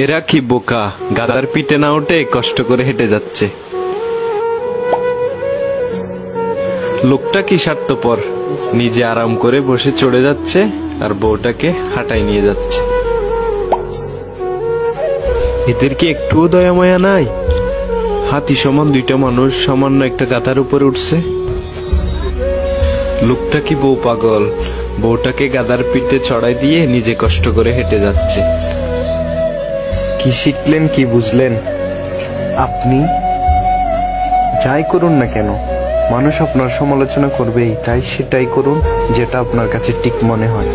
এরা কি বোকা, গাদার পিঠে না উঠে কষ্ট করে হেঁটে যাচ্ছে। লোকটা কি স্বার্থপর, নিজে আরাম করে বসে চড়ে যাচ্ছে আর বউটাকে হাঁটাই নিয়ে যাচ্ছে। এদের কি একটুও দয়া মায়া নাই? হাতি সমান দুইটা মানুষ সামান্য একটা গাধার উপরে উঠছে। লোকটা কি বউ পাগল, বউটাকে গাদার পিঠে চড়াই দিয়ে নিজে কষ্ট করে হেঁটে যাচ্ছে। কি শিখলেন, কি বুঝলেন? আপনি যাই করুন না কেন, মানুষ আপনার সমালোচনা করবেই, তাই সেটাই করুন যেটা আপনার কাছে ঠিক মনে হয়।